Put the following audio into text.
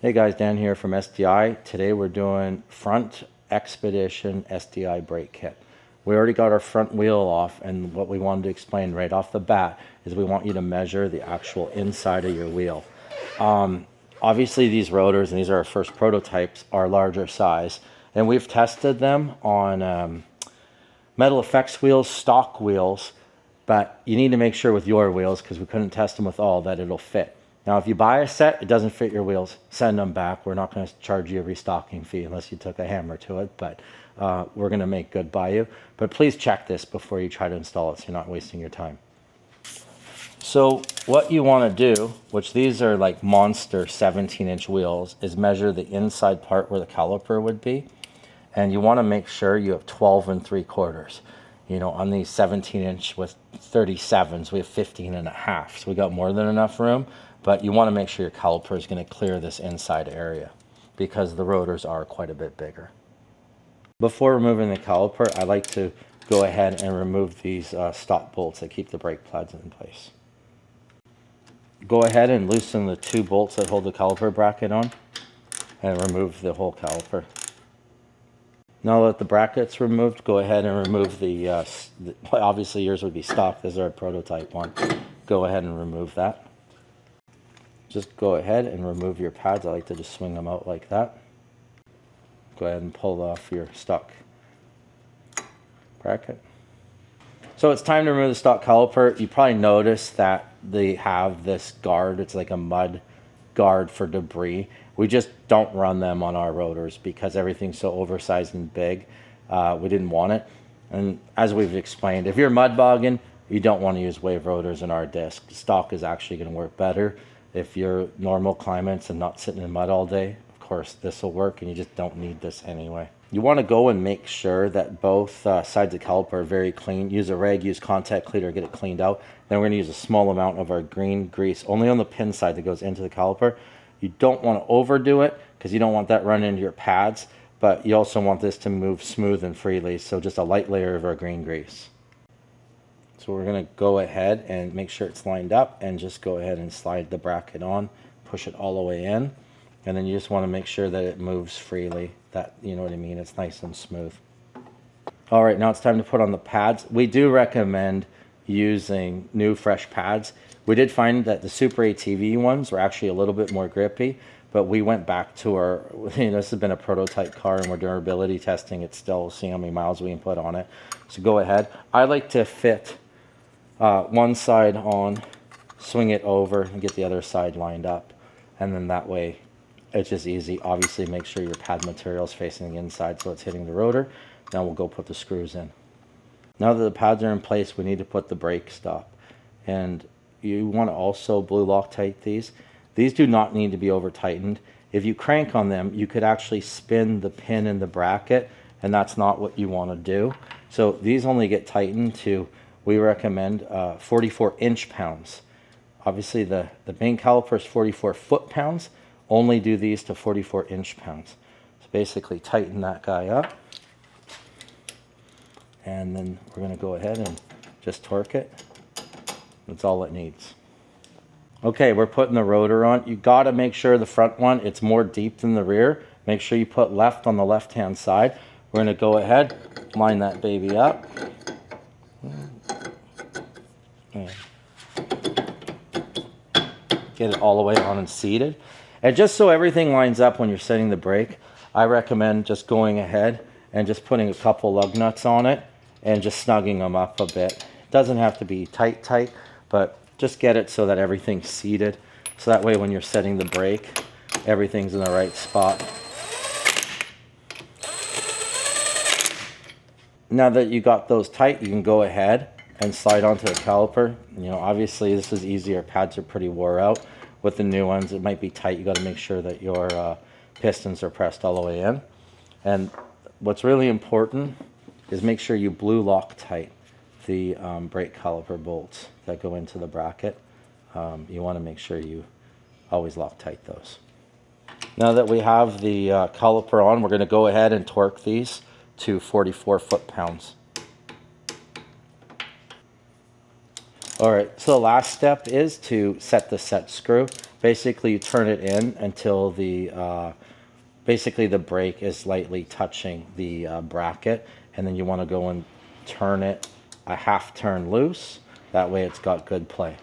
Hey guys, Dan here from SDI. Today we're doing front Xpedition SDI brake kit. We already got our front wheel off, and what we wanted to explain right off the bat is we want you to measure the actual inside of your wheel. Obviously these rotors, and these are our first prototypes, are larger size, and we've tested them on metal effects wheels, stock wheels, but you need to make sure with your wheels, because we couldn't test them with all, that it'll fit. Now, if you buy a set, it doesn't fit your wheels, send them back. We're not going to charge you a restocking fee unless you took a hammer to it, but we're going to make good by you. But please check this before you try to install it so you're not wasting your time. So what you want to do, which these are like monster 17-inch wheels, is measure the inside part where the caliper would be. And you want to make sure you have 12 3/4. You know, on these 17-inch with 37s, we have 15.5. So we got more than enough room. But you want to make sure your caliper is going to clear this inside area because the rotors are quite a bit bigger. Before removing the caliper, I like to go ahead and remove these stop bolts that keep the brake pads in place. Go ahead and loosen the 2 bolts that hold the caliper bracket on and remove the whole caliper. Now that the bracket's removed, go ahead and remove the obviously yours would be stock, this is our prototype one. Go ahead and remove that. Just go ahead and remove your pads. I like to just swing them out like that. Go ahead and pull off your stock bracket. So it's time to remove the stock caliper. You probably noticed that they have this guard. It's like a mud guard for debris. We just don't run them on our rotors because everything's so oversized and big. We didn't want it. And as we've explained, if you're mud bogging, you don't want to use wave rotors in our disc. Stock is actually going to work better. If you're normal climates and not sitting in mud all day, of course this will work, and you just don't need this anyway. You want to go and make sure that both sides of the caliper are very clean. Use a rag, use contact cleaner, get it cleaned out. Then we're going to use a small amount of our green grease, only on the pin side that goes into the caliper. You don't want to overdo it because you don't want that running into your pads, but you also want this to move smooth and freely, so just a light layer of our green grease. So we're going to go ahead and make sure it's lined up and just go ahead and slide the bracket on, push it all the way in, and then you just want to make sure that it moves freely, that, you know what I mean, it's nice and smooth. All right, now it's time to put on the pads. We do recommend using new fresh pads. We did find that the Super ATV ones were actually a little bit more grippy, but we went back to our, this has been a prototype car and we're durability testing it still, seeing how many miles we can put on it. So go ahead. I like to fit one side on, swing it over, and get the other side lined up. And then that way, it's just easy. Obviously, make sure your pad material is facing the inside so it's hitting the rotor. Now we'll go put the screws in. Now that the pads are in place, we need to put the brake stop. And you want to also blue Loctite these. These do not need to be over tightened. If you crank on them, you could actually spin the pin in the bracket, and that's not what you want to do. So these only get tightened to, we recommend 44 inch-pounds. Obviously the main caliper is 44 foot-pounds. Only do these to 44 inch-pounds. So basically tighten that guy up. And then we're going to go ahead and just torque it. That's all it needs. Okay, we're putting the rotor on. You got to make sure the front one, it's more deep than the rear. Make sure you put left on the left-hand side. We're going to go ahead, line that baby up. And get it all the way on and seated. And just so everything lines up when you're setting the brake, I recommend just going ahead and just putting a couple lug nuts on it and just snugging them up a bit. It doesn't have to be tight, but just get it so that everything's seated. So that way when you're setting the brake, everything's in the right spot. Now that you got those tight, you can go ahead and slide onto the caliper. You know, obviously this is easier. Pads are pretty wore out. With the new ones, it might be tight. You got to make sure that your pistons are pressed all the way in. And what's really important is make sure you blue Loctite the brake caliper bolts that go into the bracket. You want to make sure you always Loctite those. Now that we have the caliper on, we're going to go ahead and torque these to 44 foot-pounds. All right, so the last step is to set the set screw. Basically, you turn it in until the basically the brake is lightly touching the bracket, and then you want to go and turn it a half turn loose. That way it's got good play.